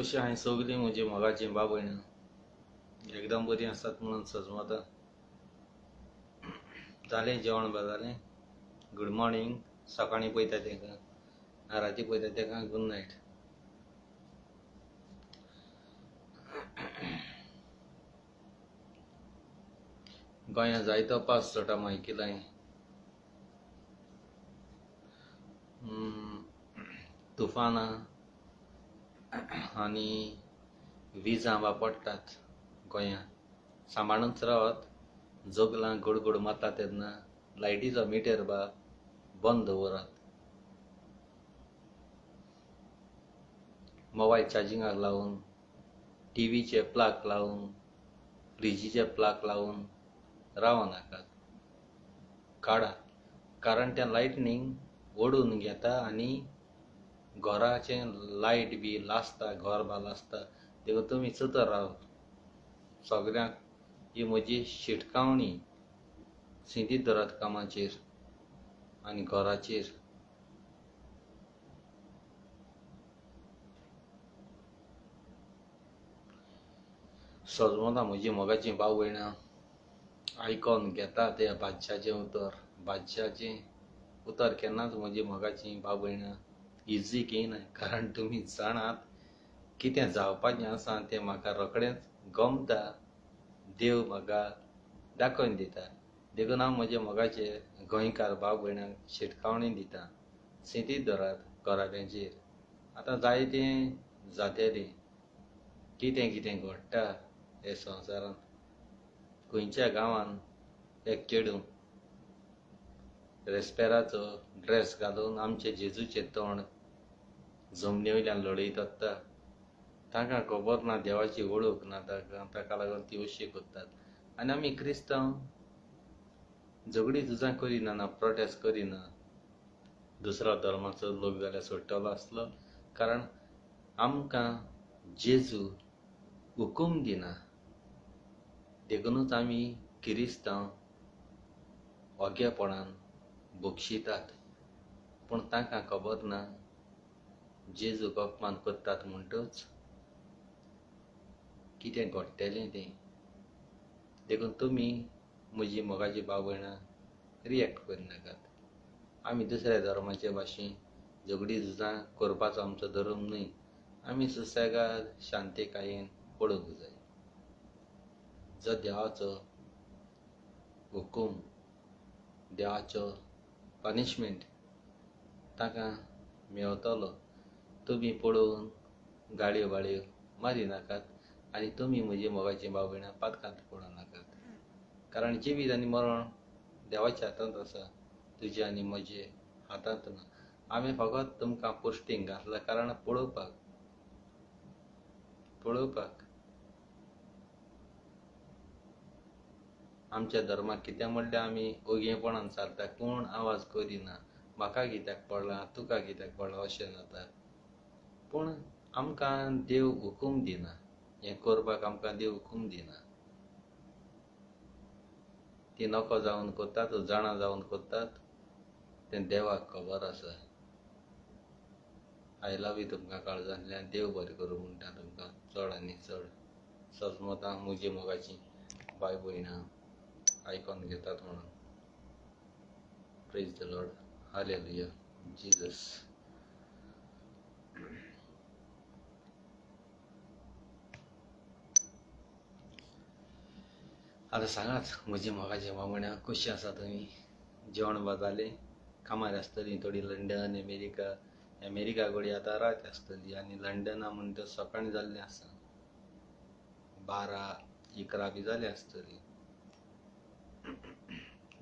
कशी हांवें सगळीं म्हजी मोगाचीं भाव भयणां एकदम बरीं आसात म्हणून सजमता. जालें जेवण बा जालें. Good morning. सकाळीं पळयता तेका, राती पळयता तेका गुड नायट. गोंयांत जायतो पावस जाता मायकिलाय. तुफानां आनी विजां बा पडटात गोंयांत. सांबाळूनच रावात. जोगलां गडगड मारता तेन्ना लायटीचो मिटर बा बंद दवरात. मोबायल चार्जिंगाक लावून, टीव्हीचे प्लाग लावून, फ्रिजीचे प्लाग लावून रावं नाकात. काडात. कारण तें लायटनींग ओडून घेता आनी घराचें लायट बी लासता, घर बा लासता. देखून तुमी चतर राव. सगळ्यांक ही म्हजी शिटकावणी. सिंधीत धरात कामाचेर आनी घराचेर. सजमतां म्हजी मोगाचीं भाव भयणां. आयकोन घेता त्या बादशाचें उतर. बादशाचें उतर केन्नाच म्हजी मोगाचीं भाव भयणां इजी घेयनाय. कारण तुमी जाणात कितें जावपाचें आसा तें म्हाका रोखडेंच गमता. देव म्हाका दाखोवन दिता. देखून हांव म्हज्या मोगाचे गोंयकार भाव भयणांक शिटकावणी दितां. सिंधीत धरात घराब्यांचेर. आतां जायतें जातलें. कितें कितें घडटा हे संवसारांत. खंयच्या गांवांत एक चेडूं रेस्पेराचो ड्रेस घालून आमचे जेजूचें तोंड जमनी वयल्यान लढयत आसता. तांकां खबर ना देवाची वळख ना ताका लागून ती अशी करतात. आनी आमी क्रिस्तांव झगडीं झुजां करिना, प्रोटेस्ट करिना. दुसऱ्या धर्माचो लोक जाल्यार सोडटलो आसलो. कारण आमकां जेजू हुकूम दिना. देखूनच आमी किरिस्तांव ओग्यापणान बोगशितात. पूण तांकां खबर ना जेजूक अपमान करतात म्हणटच कितें घडटलें तें. देखून तुमी म्हजी मोगाचीं भाव भयणां रिएक्ट करिनाकात. आमी दुसऱ्या धर्माचे भाशेन झगडीं झुजां करपाचो आमचो धर्म न्हय. आमी सुसेगाद शांतीकायेन पळोवंक जाय. जो देवाचो हुकूम, देवाचो पनिशमेंट ताका मेवतलो. तुमी पळोवन गाळयो बाळयो मारिनाकात. आनी तुमी म्हजी मोगाचीं भाव भयणां पातकांत पडों नाकात. कारण जिवीत आनी मरण देवाच्या हातांत आसा. तुजे आनी म्हजे हातांत ना. आमी फकत तुमकां पोस्टींग घातलां कारण पळोवपाक. आमच्या धर्माक कितें म्हणलें आमी ओगयेपणान चलता. कोण आवाज करिना. म्हाका कित्याक पडलां, तुका कित्याक पडलां अशें जाता. पूण आमकां देव हुकूम दिना. हें करपाक आमकां देव हुकूम दिना. ती नको जावन करतात, जाणा जावन करतात तें देवाक खबर आसा. आय लव यू तुमकां काळजांतल्यान. देव बरें करूं म्हणटा तुमकां चड आनी चड. सजमतां म्हजी मोगाचीं भाय भयणां आयकोन घेतात म्हणून. Praise the Lord. Hallelujah. Jesus. आतां सांगात म्हजी मोगाचीं भाव भयणां कशीं आसा तुमी. जेवण बा जालें. कामार आसतलीं थोडीं लंडन, अमेरिका घडी आतां रात आसतली. आनी लंडना म्हणटा सकाळीं जाल्लें आसा. 12-11 बी जालीं आसतलीं.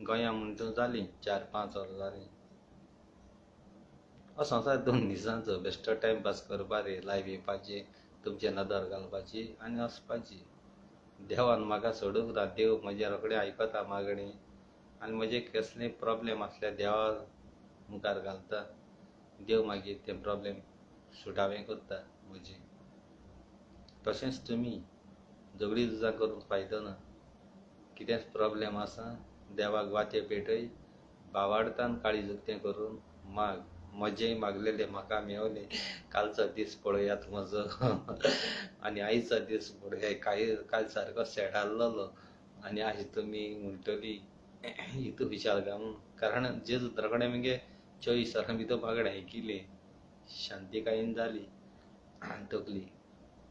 गोंया म्हणटा जालीं 4-5 वरां जालीं. हो संवसार 2 दिसांचो. बेश्टो टायमपास करपा रे. लायव्ह येवपाचें, तुमचे नदर घालपाची आनी वचपाची. देवान म्हाका सोडूंक ना. देव म्हजें रोखडें आयकता मागणें. आनी म्हजे कसलेय प्रॉब्लेम आसल्यार देवा मुखार घालता. देव मागीर ते प्रॉब्लेम सुटावें करता म्हजें. तशेंच तुमी झगडीं झुजां करून फायदो ना. कितेंच प्रॉब्लेम आसा देवाक वाटे पेटय. भावार्थान काळीज उक्तें करून माग. मजे मागलेले म्हाका मेवले. कालचो दीस पळयात म्हजो आनी आयचो दीस पळय. काल सारको सॅड आसलोलो आनी आयज तुमी म्हणटली हितू विशाल काय म्हूण. कारण जेजूतरा कडेन मगे 24 वरां भितर बागडे आयकिले. शांतीकायेन जाली तकली.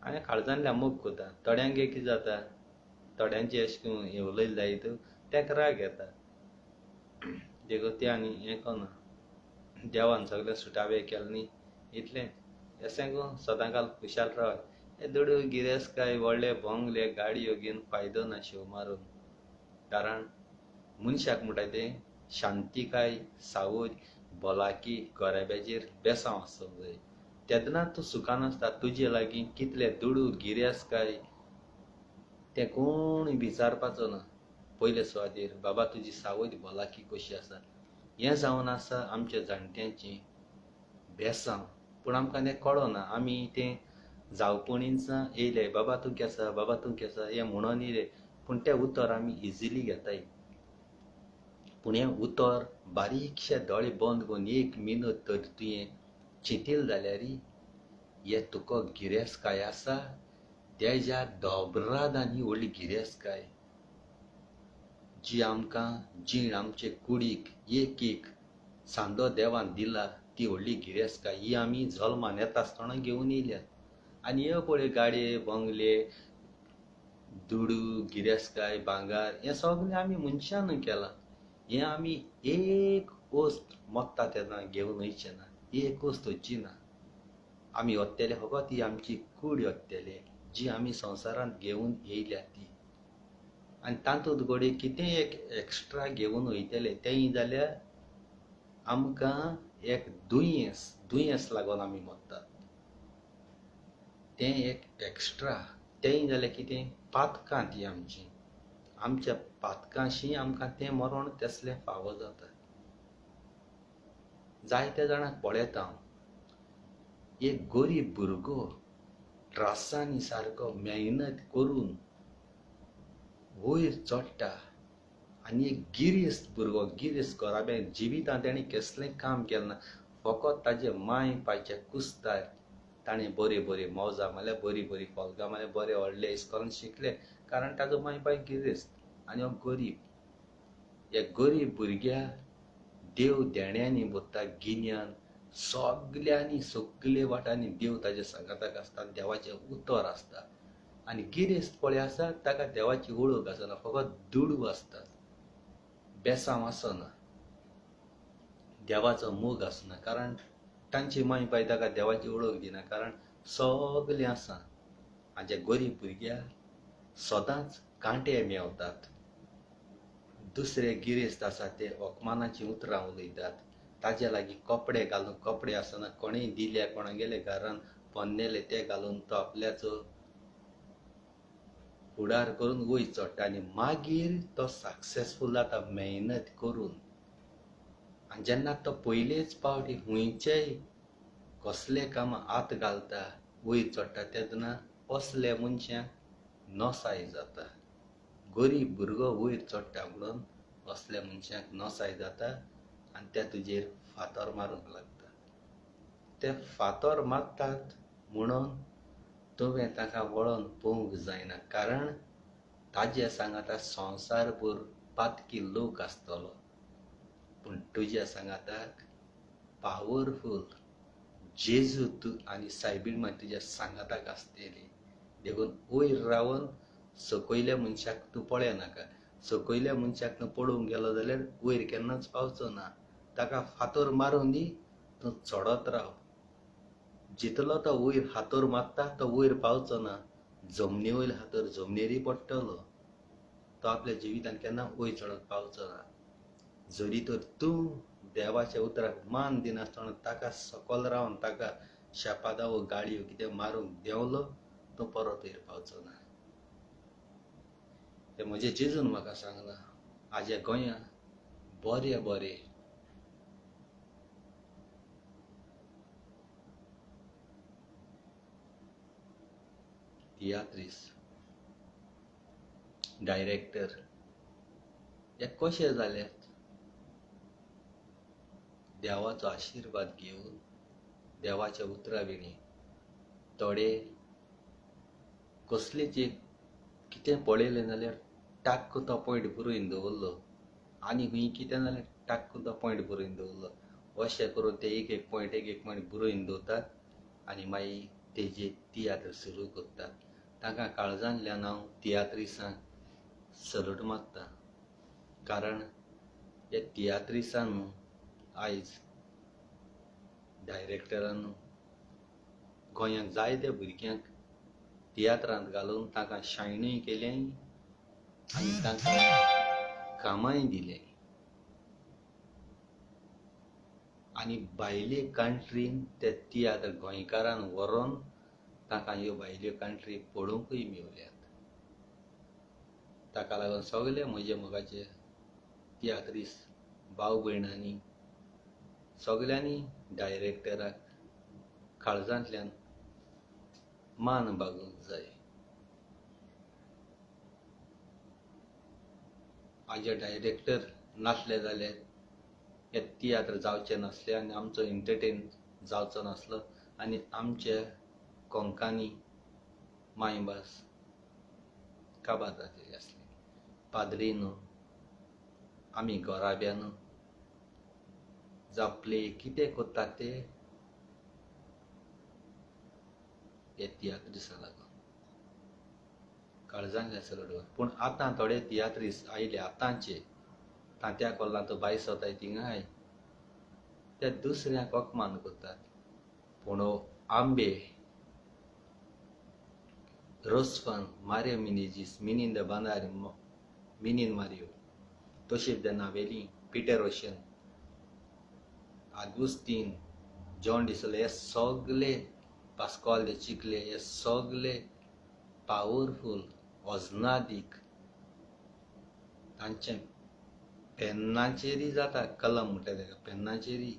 आनी काळजांतल्यान मोग कोता. थोड्यांक कितें जाता, थोड्यांचे अशें करून हें उलयले जायत तेंका राग येता. देखून ते आनी हें कोना. देवान सगळें सुटावें केलें न्ही इतलें. अशें करून सदांकाल खुशाल रावाय. हे दुडू गिरेस्तकाय व्हडले बंगले गाडयो घेवन फायदो ना शेव मारून. कारण मनशाक म्हणटा तें शांतीकाय, सावूय, भलायकी, गराब्याचेर बेसांव आसूंक जाय. तेदना तूं सुखान आसता. तुजे लागीं कितले दुडू गिरेस्तकाय तें कोणूय विचारपाचो ना. पयले सुवातेर बाबा तुजी सावय भलायकी कशी आसा. हें जावन आसा आमच्या जाणट्यांचें बेसांव. पूण आमकां तें कळना. आमी तें जावपणींचां येयले बाबा तूं केसा, बाबा तूं केसा हें म्हणोन येयले. पूण तें उतर आमी इजिली घेताय. पूण हें उतर बारीकशे दोळे बंद करून 1 मिनट तर तुवें चिंतिल्लें जाल्यार हें तुका गिरेस्तकाय आसा तेज्या दोबराद आनी व्हडली गिरेस्तकाय जी आमकां जीण आमचे कुडीक एक एक सांदो देवान दिला ती व्हडली गिरेस्तकाय ही आमी जल्मान येता आसतना घेवन येयल्यात. आनी हे पळय गाडये, बंगले, दुडू, गिरेस्तकाय, भांगार हें सगळें आमी मनशान केलां. हें आमी एक वस्त मोत्ता तेन्ना घेवन वयचे ना. एक वस्त व्हरची ना. आमी व्हरतले फकत ही आमची कूड व्हरतले जी आमी संवसारांत घेवन येयल्या ती. आनी तातूंत घोडये कितेंय एक एक्स्ट्रा घेवन वयतले तेंय जाल्यार आमकां एक दुयेंस लागोन आमी मरतात. तें एक एक्स्ट्रा तेंय जाल्यार कितें पातकां ती आमची. आमच्या पातकांशी आमकां तें मरोण तसलें फावो जाता. जायत्या जाणांक पळयता हांव. एक गरीब भुरगो त्रासांनी सारको मेहनत करून वयर चडटा आनी एक गिरेस्त भुरगो गिरेस्त घराब्यान जिवितांत तेणें कसलें काम केलें ना. फकत ताजे माय पायच्या कुस्तार ताणें बरीं मौजां मारल्या, बरीं कॉलगां मारल्या, बरें व्हडले इस्कॉलान शिकले कारण ताजो माय पाय गिरेस्त आनी हो गरीब. ह्या गरीब भुरग्याक देव देण्यांनी भरता गिन्यान. सगळे वाटांनी देव ताच्या सांगाताक आसता. देवाचें उतर आसता. आनी गिरेस्त पळय आसा ताका देवाची वळख आसना. फकत दुडू आसता. बेसांव आसना. देवाचो मोग आसना. कारण तांची माय पाय ताका देवाची वळख दिना. कारण सगलें आसा. आनी जे गरीब भुरग्याक सदांच कांटे मेवतात. दुसरे गिरेस्त आसा ते ओकमानाचीं उतरां उलयतात. ताजे लागीं कपडे घालूंक कपडे आसना. कोणेय दिले कोणागेले घरान पोन्नेले ते घालून तो आपल्याचो फुडार करून वयर चडटा आनी मागीर तो सक्सेसफूल जाता मेहनत करून. आनी जेन्ना तो पयलेच फावटी खंयचेय कसले कामां हात घालता वयर चडटा तेन्ना असल्या मनशाक नोसाय जाता. गरीब भुरगो वयर चडटा म्हणून असल्या मनशाक नोसाय जाता आनी ते तुजेर फातर मारूंक लागता. ते फातर मारतात म्हणून तुवें ताका वळोन पळोवंक जायना. कारण ताजे सांगाता संवसारभर पातकी लोक आसतलो. पूण तुज्या सांगाताक पावरफूल जेजू आनी सायबीण तुज्या सांगाताक आसतली. देखून वयर रावन सकयल्या मनशाक तूं पळयनाका. सकयल्या मनशाक तूं पळोवंक गेलो जाल्यार वयर केन्नाच पावचो ना. ताका फातर मारून दी तूं चडत राव. जितलो तो वयर फातर मारता तो वयर पावचो ना. जमनी वयलो फातर जमनीर पडटलो. तो आपल्या जिवितांत केन्ना वयर चडत पावचो ना. जरी तर तूं देवाच्या उतराक मान दिनासतना ताका सकयल रावन ताका शेपादावो गाळयो कितें मारूंक देंवलो तूं परत वयर पावचो ना. ते म्हज्या जेजून म्हाका सांगलां. हाज्या गोंयांत बरे तियात्रीस डायरेक्टर हे कशे जाल्यात. देवाचो आशीर्वाद घेवन देवाच्या उतरावेळी थोडे कसलेच एक कितें पळयलें जाल्यार टाक्क तो पॉयंट बरोवन दवरलो आनी खंय कितें जाल्यार टाक्क तो पॉयंट बरोवन दवरलो अशें करून ते एक एक पॉयंट बरोवन दवरतात आनी मागीर तेजे तियात्र सुरू करतात. ताका काळजांतल्यान हांव तियात्रिसांक सल्यूट मारता. कारण हे तियात्रिसान आयज डायरेक्टरान गोंयांत जायत्या भुरग्यांक तियात्रांत घालून ताका शायनूय केलें आनी तांकां कामांय दिलें. आनी भायले कंट्रीन ते तियात्र गोंयकारान व्हरोन ताका ह्यो भायल्यो कंट्री पळोवंकूय मेवल्यात. ताका लागून सगळे म्हजे मोगाचे तियात्रीस भाव भयणांनी सगळ्यांनी डायरेक्टराक काळजांतल्यान मान बागोवंक जाय. आजे डायरेक्टर नासले जाल्यार हे तियात्र जावचे नासले आनी आमचो एंटरटेन जावचो नासलो आनी आमचे कोंकणी मायभास काबार जातली आसली. पाद्रीन आमी घोराब्यान जावं प्ले कितें कोत्तात ते हे तियात्रिसां लागून काळजांतल्यान सल्यूट. पूण आतां थोडे तियात्रीस आयले आतांचे तांत्या कोल्लांचो बायस वताय थिंगाय ते दुसऱ्यांक अपमान करतात. पूण आंबे रोस्फन मारियो मिनेजीस मिनीन द बांदार मिनीन मारियो तशीच द नावेली पिटर ओशन आगुस्तीन जॉन डिसले हे सगळे पास्कॉल दे चिकले हे सगळे पावरफूल ओजनादीक तांचे पेन्नाचेरी जाता कलम म्हणटा तेका पेन्नाचेरी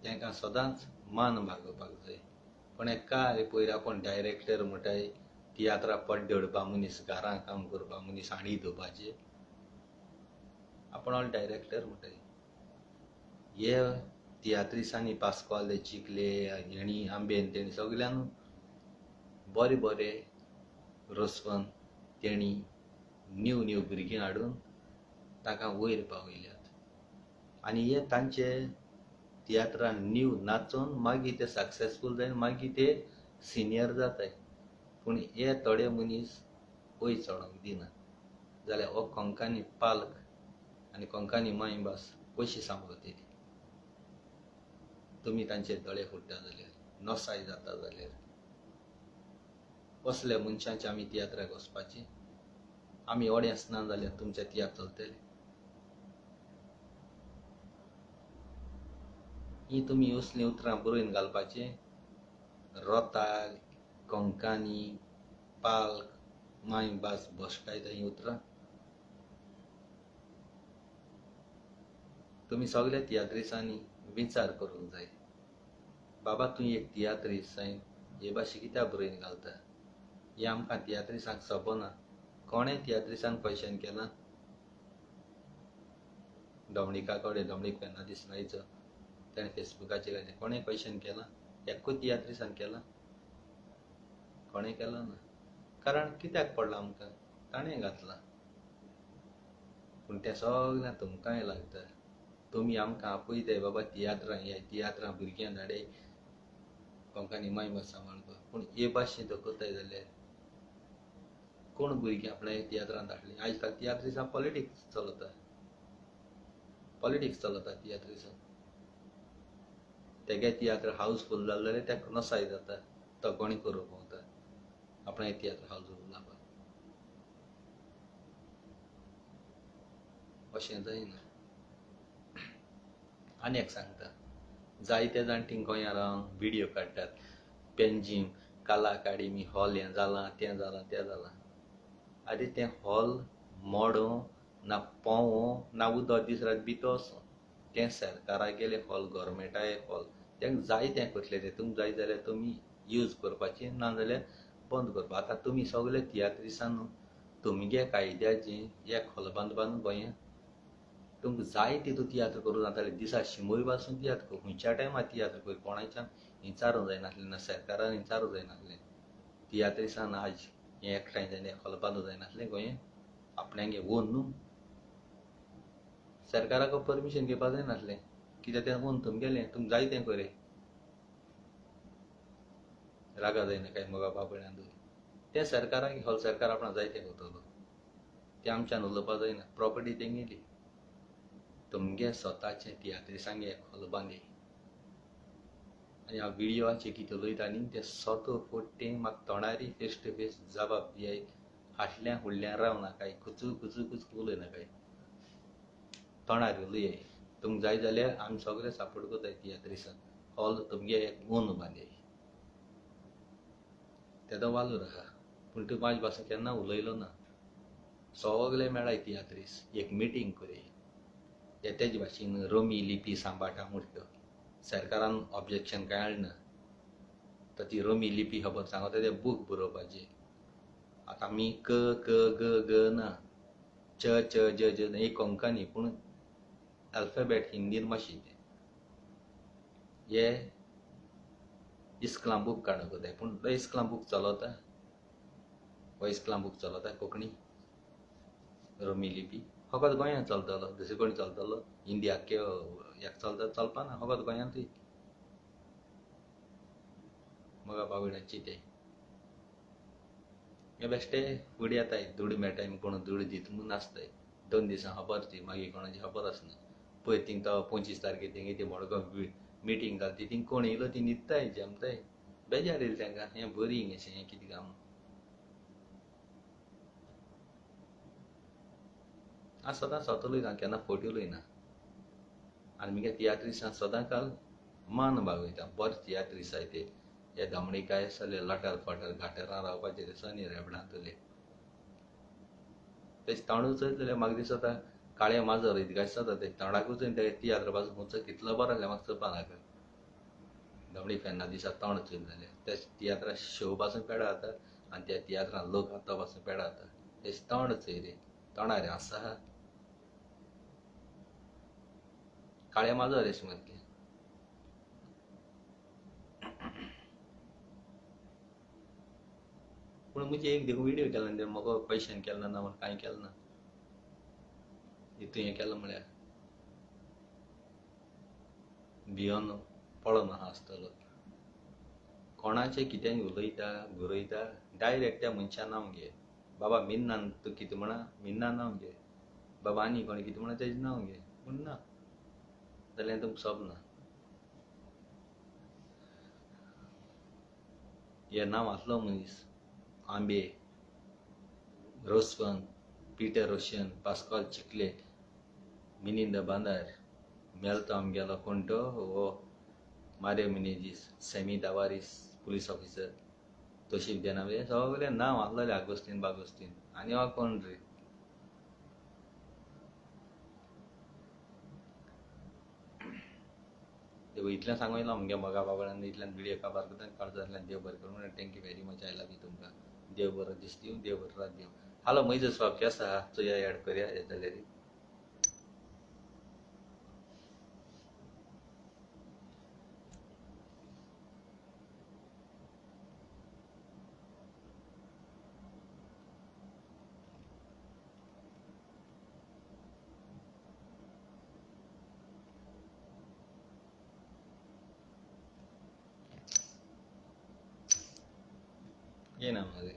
तांकां सदांच मान बागोवपाक जाय. पण हे काय पयर आपूण डायरेक्टर म्हणटाय तियात्रा पड्डेडपा मनीस घरां काम करपा मनीस हांडी धुवपाचे आपूण ऑल डायरेक्टर म्हणटाय. हे तियात्रिसांनी पास्कॉल दे चिकले हेणी आंबेन तेणी सगळ्यान बरे बरे रोसवन तेणी न्यू न्यू भुरगीं हाडून ताका वयर पावयल्यात आनी हे तांचे तियात्रान न्यू नाचोवन मागीर ते सक्सेसफूल जावन मागीर ते सिनियर जाताय. पूण हे थोडे मनीस वयर चडोंक दिनात जाल्यार हो कोंकणी पालक आनी कोंकणी मायभास कशी सांबाळटली. तुमी तांचे दोळे फुट्टा जाल्यार नोसाय जाता जाल्यार असल्या मनशांचे आमी तियात्राक वचपाची. आमी ऑडियन्स ना जाल्यार तुमचे तियात्र चलतले. ही तुमी असलीं उतरां बरोवन घालपाचे रोताक कोंकणी पालक मायभास भोश्टायता ही उतरां. तुमी सगळ्या तियात्रिसांनी विचार करूंक जाय बाबा तूं एक तियात्रीस जायन हे भाशे कित्याक बरोवन घालता. हे आमकां तियात्रिसांक सोबना. कोणें तियात्रिसान क्वेश्चन केलां डॉमनिका कडेन डॉमनीक फेर्नांडीस नायचो ताणें फेसबुकाचेर घातलें. कोणें क्वेश्चन केलां एकूच तियात्रिसान केलां कोणें केलां ना. कारण कित्याक पडलां आमकां ताणें घातलां. पूण तें सगळें तुमकांय लागता. तुमी आमकां आपयताय बाबा तियात्रां हे तियात्रां भुरग्यां धाडय कोंकणी मायभास सांबाळपाक. पूण हे भाशेन दाखयताय जाल्यार कोण भुरगीं आपल्या तियात्रांत धाडलीं. आयज काल तियात्रिसां पॉलिटिक्स चलता तियात्रिसां. तेगे तियात्र हावसफूल जालें जाल्यार तेका नसाय जाता तो कोणी करूंक पावता आपणें तियात्र हावसफूल जावपाक. अशें जायना. आनी एक सांगता जायते जाणटी गोंयांत रावन व्हिडियो काडटात पेन्जीम कला अकाडेमी हॉल हें जालां तें जालां तें जालां. आरे तें हॉल मोडो ना पोवो ना उदक दीस रात भितर वचो. तें सरकारागेलें हॉल गव्हर्मेंटाचें हॉल तेंक जाय तें करतलें तें तुमकां जाय जाल्यार तुमी यूज करपाचें ना जाल्यार बंद करपा. आतां तुमी सगळे तियात्रिसान तुमगे कायद्याचें एक हॉल बांदून गोंयांत तुमकां जाय तितू तियात्र करूं जातालें दिसा शिमोरी पासून तियात्र कर खंयच्या टायमार तियात्र कर कोणाच्यान विचारूं जायनासलें ना सरकारान विचारूं जायनासलें तियात्रिसान आज हें एकठांय जावन एकलो बांदूं जायनासलें गोंयांत आपणागे ओन न्हू सरकाराक परमिशन घेवपा जायनासलें कित्याक तें ओन तुमगेलें तुमकां जाय तें करे रागा जायना काय मोगा बाबळ्यान तें सरकाराक हॉल सरकार आपणाक जाय तें करतलो तें आमच्यान उलोवपा जायना प्रॉपर्टी तेंगेली तुमगे स्वताचें तियात्रिसांगे एक हॉल बांदे आनी हांव विडियोचेर कितें उलयता न्ही तें सोतो फोट्टें म्हाका तोंडारी फेस टू फेस जबाब दियाय फाटल्यान फुडल्यान रावनाकाय कुचू कुचू कुचू उलयनाकाय तोंडार उलयाय तुमकां जाय जाल्यार आमी सगळे सपोर्ट करताय तियात्रिसान हॉल तुमगे एक ओन बांदयाय तेदो वालोर आहा पूण तूं म्हाजे भाशेन केन्ना उलयलो ना सगळे मेळाय तियात्रीस एक मिटींग कोराय ते तेजे भाशेन रोमी लिपी सांबाटा म्हणटा सरकारान ऑब्जेक्शन कांय हाडना तर ती रोमी लिपी खबर सांगता ते बूक बरोवपाचे आतां आमी क क ग ग ना च च ज ज एक कोंकणी पूण अल्फाबेट हिंदीन मातशी हे इस्कलां बूक काडूंक जाय पूण तो इस्कलां बूक चलता हो इस्कलां बूक चलता कोंकणी रोमी लिपी फकत गोंयांत चलतलो दुसरे कोणी चलतलो इंडियाक एक चलता चलपाना फकत गोंयांतूय मोगा बावड्याची ते हे बेश्टे फुडें येताय धूड मेळटाय कोण धूड दीत म्हूण नासताय 2 दिसां खबर ती मागीर कोणाची खबर आसना पळय थिंग तो 25 तारखेर तेंगे ती मडगांव मिटींग जाली थिंग कोण येयलो ती न्हिदताय जमताय बेजार येयलें तांकां हें बोरींग अशें हें कितें काम हांव सदां स्वता उलयता केन्ना फोटी उलयना आनी मुगे तियात्रिसां सदां काल मान बागयता बरे तियात्रिसाय ते हे धमणी काय आसले लटर फटर घाटरां रावपाचे दिसांनी रेबणांतले तेच तोंडूच जाल्यार म्हाका दिसता काळें माजर इतकां जाता ते तोंडाकूच ते तियात्र पासून मुचो कितलो बरो जाल्यार म्हाका चोवपा नाका धमणी फेन्ना दिसा तोंड चोयल जाल्यार ते तियात्रा शो पासून पेडा जाता आनी त्या तियात्रान लोक तो पासून पेडा जाता तेच तोंड चोय रे तोंडार आसा काळें माजर अशें मदलें पूण मुझे एक देखून विडियो केला ते म्हाका पयशान केला ना म्हण कांय केलें ना हितून हें केलें म्हळ्यार भियोन पळोवन आहा आसतलो कोणाचें कितें उलयता गुरयता डायरेक्ट त्या मनशान नांव घे बाबा मिन्नान तूं कितें म्हणा मिन्नान नांव घे बाबा आनी कोणी कितें म्हणा तेजें नांव घे पूण ना जाल्यार तुमकां सोबना हे नांव आसलो मनीस आंबे रोसवन पीटर रोशन पास्कॉल चिकले मिनिंद बांदार मेलतो आमगेलो कोण तो हो मारियो मिनेजीस सेमी दावारीस पुलीस ऑफिसर तोशीब देनावे सगळे नांव आसलेलें आगोस्तीन बागोस्तीन आनी हो कोण रे इतलें सांगूं येयलो मुगे मोगा बाबळ्यान इतल्यान विडियो काबार करता काळजांतल्यान जाल्यार देव बरें करूं thank you very much I love you तुमकां देव बरो दीस दिवं देव बरो रात दिवं हालो मैजो स्वाब केसा चोया ऍड करया जाल्यार ಏನ ಮಾರಿ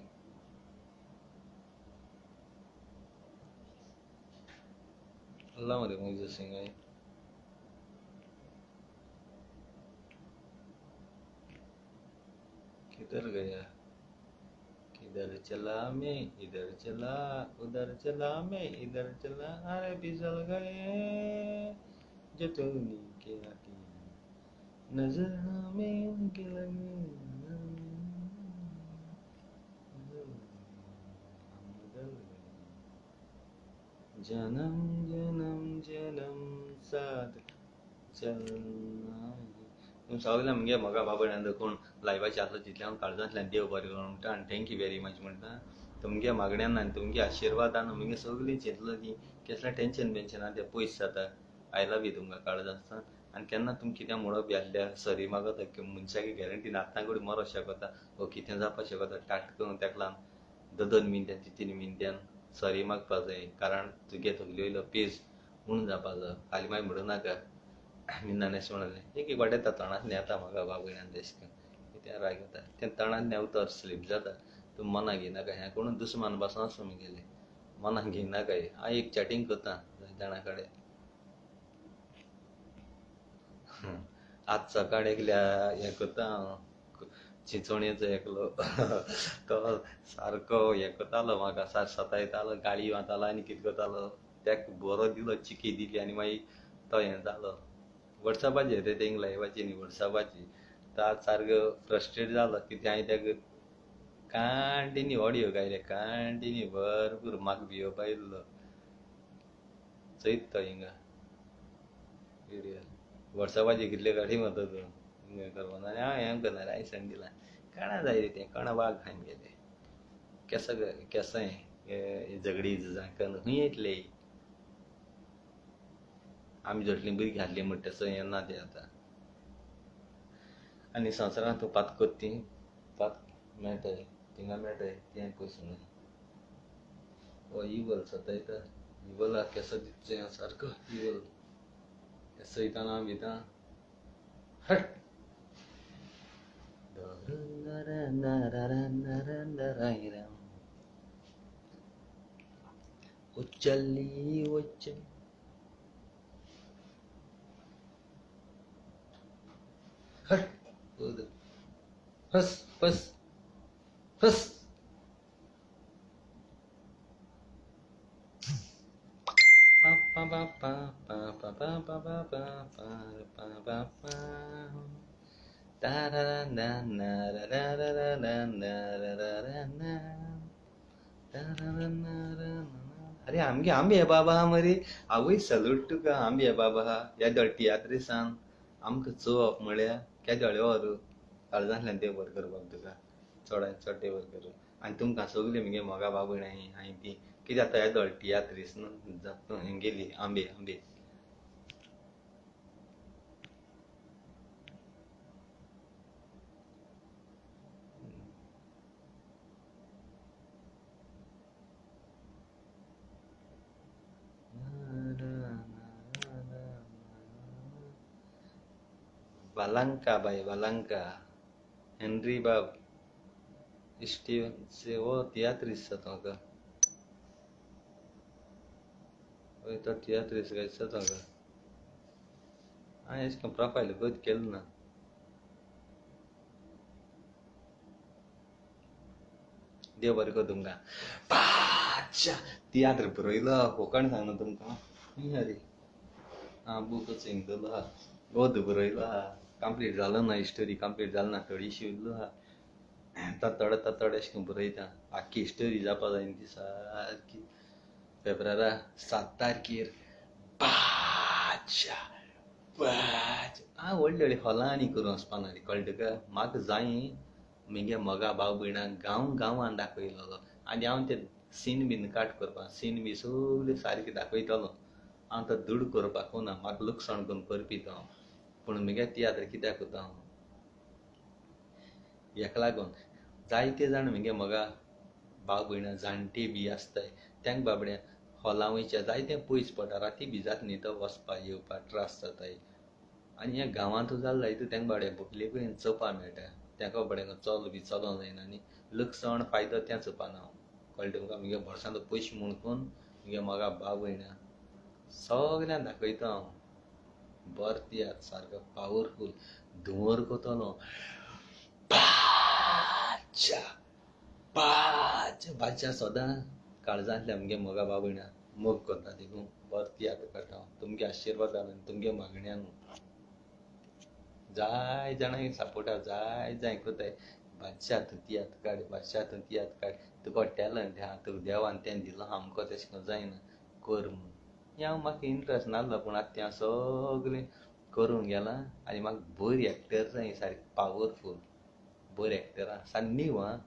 अल्लाह मरे मुझे सिंह है किधर गया किधर चला मैं इधर चला उधर चला मैं इधर चला अरे फिसल गए जो तूने क्या किया नजर में उनके लगे जन्म जन्म जन्म साथ चलना तुम सगळ्या मुगे म्हाका बाबड्यान कोण लायव्हाचे आसलो तितल्यान काळजांतल्यान देव बरें करूं म्हणटा आनी थँक्यू व्हेरी मच म्हणटा तुमगे मागण्यान आनी तुमगे आशिर्वादान मुगे सगळी चिंतलं की कसलें टेन्शन बेन्शन आहा तें पयस जाता. आयला बी तुमकां काळज आसता आनी केन्ना तुमकां कितें म्हणप बी आसल्यार सरी मागता की मनशाची गॅरंटी ना आतां कडेन मरो शकता वो कितें जावपा शकता टाट करून तेका लागून 2 मिनटां 3 मिनटां सॉरी मागपा जाय कारण तुगे तकली वयलो पेज उणो जावपा जाय फाल्यां मागीर म्हणूं नाका मिनान अशें म्हणलें एक वाटें तोंडांतलें येता म्हाका बाबयणान तेशें करून कित्याक राग येता तें तोंडांतलें उतर स्लीप जाता तूं मनाक घेयनाका हें कोण दुस्मान बसों आसा मुगेलें मनाक घेयनाका हांव एक चॅटींग करता जाय जाणा कडेन आज सकाळ एकल्या हें करता हांव चिंचोणेचो एकलो तो सारको हें करतालो म्हाका सार सतायतालो गाळी मारतालो आनी कितें करतालो ताका बरो दिलो चिकी दिली आनी मागीर तो हें जालो वॉट्सॅपाचेर रे तेंक लायवाची न्ही वॉट्सॅपाची तो आज सारको फ्रस्ट्रेट जालो कित्याक हांवें ताका कंटिन्यू ऑडियो घायले कंटिन्यू भरपूर म्हाका भिवपा येयल्लो चयत तो हिंगा व्हिडियो वॉट्सॅपाचेर कितले गाडी मारता तूं हें करपाना आनी हांव हें करना हांवें सेंड दिलां कोणा जाय रे तें कोणा वाग खावन गेले केसां हें झगडी झुजां करून खंय येतले आमी जोटलीं भुरगीं आहलीं म्हणटा तसो हें ना तें आतां आनी संवसारांत तूं पात कोत्ता ती पात मेळटाय थिंगा मेळटाय तें पयस न्हू हो इवल सतायता इवलाक केसां दिवचें सारको इवल सयताना भिता हट उच्चल्ली उच्च हट हस बस हस pa pa pa pa pa pa pa pa pa pa pa pa pa da da da da da da da da da da da da da अरे आमगे आंबे बाबा मरे आवय सलूट तुका आंबे बाबा ह्या तियात्रीसान आमकां चोवप म्हळ्यार केदे व्हर काळजांतल्यान देव बरें करपाक तुका चडांत चड देव बरें करूं आनी तुमकां सगळीं मगे मोगा बाबयणां हांवें ती कित्याक आतां येदो तियात्रीस न्हू जाता हें गेली आंबे आंबे Valanca by Valanca Henry Bob Steven se o teatris satonga o to teatris ga satonga ah इसका प्रोफाइल बहुत केलं ना देव बरें कर तुमकां पाच्या तियात्र बरयलो कोंकण सांगना तुमकां अरे आं बूकच हिंगलो आहा ओद बरयलो आहा कंप्लीट जालो ना हिस्टरी कंप्लीट जालो ना थोडीशी उरलो आहा ततड अशें करून बरयता आख्खी हिस्टरी जावपा जाय न्ही ती सारकी फेब्रुवारा 7 तारखेर पाच्या हांव व्हडलीं व्हडलीं हॉलांनी करूं वचपाना रे कळ्ळें तुका म्हाका जाय म्हगे मोगा भाव भयणांक गांवान दाखयलो आनी हांव ते सीन बीन काट करपा सीन बी सगळें सारकें दाखयतलो हांव तो धूड करपाक ना म्हाका लुकसाण करून करपी तो हांव पूण म्हगे तियात्र कित्याक कोत्ता हांव हेका लागून जायते जाण म्हगे मोगा भाव भयणां जाणटी बी आसताय तेंक बाबड्या हॉलां वयच्या जायते पयस पडटा राती बी जाता न्ही तो वचपा येवपा त्रास जाताय आनी ह्या गांवांत जाल्लो हितून तेंक बाबड्या भुकलेकूय चोवपा मेळटा तेका बाबड्यांक चल बी चलों जायना आनी लुकसाण फायदो तें चोवपाना हांव कळ्ळें तुमकां म्हगे भरसांत पयशे मुणकून म्हगे मोगा भाव भयणां सगल्यांक दाखयता हांव बरो तियात्र सारको पावरफूल धुंवर कोतलो बाच्या बाच्या सदां काळजांतल्या म्हगे मोगा भाव भयणां मोग करता देखून बरो तियात्र करता हांव तुमगे आशिर्वादान आनी तुमगे मागण्यान जाय जाणांक सपोर्टा जाय कोताय बादशाह तूं तियात्र काड बादशाह तूं तियात्र काड तुका टॅलंट आहा तुका देवान तें दिलां आमको तशें करून जायना कर म्हूण हें हांव म्हाका इंट्रस्ट नासलो पूण आतां तें हांव सगलें करूंक गेलां आनी म्हाका बरी एक्टर जाय सारकी पावरफूल बरी एक्टर आहा सारकी नीव आं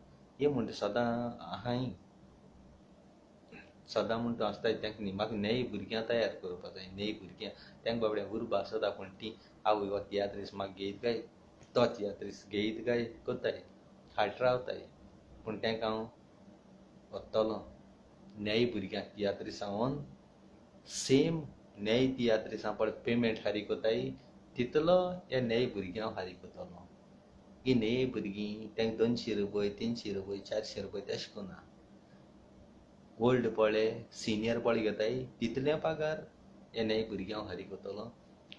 हे म्हणटा सदां आहाय सदां म्हणटा आसता तांकां न्ही म्हाका नेय भुरग्यां तयार करपा जाय नेय भुरग्यां तांकां बाबड्या उर्बा आसता पूण ती आवय हो तियात्रीस म्हाका घेयत काय तो तियात्रीस घेयत काय कोत्ताय फाट रावताय पूण तांकां हांव व्हरतलों नेय भुरग्यांक तियात्रीसां व्होन सेम नेय तियात्रीसां पळय पेमेंट फारीक कोत्ताय तितलो ह्या नेय भुरग्यांक फारीक कोत्तलों ही नेय भुरगीं तांकां 200 रुपया 300 रुपया 400 रुपया तेशें कोन्ना ओल्ड पळय सिनियर पळय घेताय तितले पगार हे नेय भुरग्यांक फारीक कोत्तलों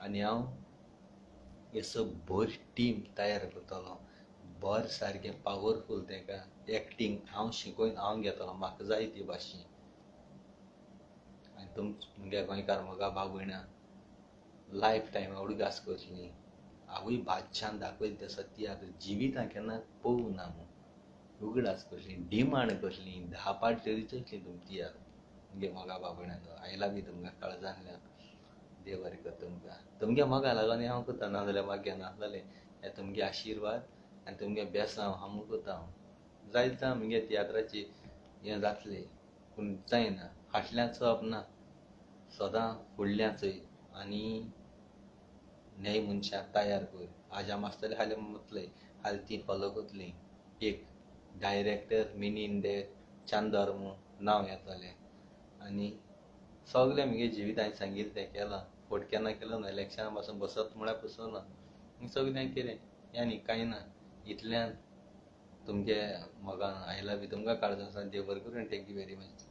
आनी हांव असो भर टीम तयार कोत्तलों बरें सारकें पावरफूल तांकां एक्टींग हांव शिकोवन हांव घेतलों म्हाका जाय ती भाशेन आनी तुमगे गोंयकार मोगा भाव भयणां लायफ टायम उडगास करतलीं आवय बादशान दाखयलें तें सत्य आतां जिवितां केन्ना पळोवंक ना म्हूण उगडास करतलीं डिमांड करतलीं 10 पाट तरी चयतलीं तुमची तुमगे मोगा भाव भयणांक आय लव यू तुमकां काळजांतल्यान देव बरें कर तुमगे मोगा लागोन हांव कोत्ता नाजाल्यार म्हाका घेनासलें हे तुमगे आशिर्वाद आनी तुमगे बेसांव हांव कोत्ता हांव जायत म्हगे तियात्राची हें जातलें पूण जायना फाटल्यान चोप ना सदां फुडल्यान चोय आनी नेय मनशाक तयार कर आजाम आसतलें हाल्यां मुतलें हाल्यां ती फॉलो कोतलीं एक डायरेक्टर मिनी इंडेक चांदर म्हूण नांव येतलें आनी सगलें म्हगे जिवीत हांवें सांगिल्लें तें केलां फोट केन्ना केलो ना इलेक्शना पासून बसत म्हळ्यार बसलो ना सगलें कितें हें न्ही कांय ना इतल्यान तुमगे मोगान आय लव यू तुमकां काळजांतल्यान देव बरें करूं आनी थँक्यू वेरी मच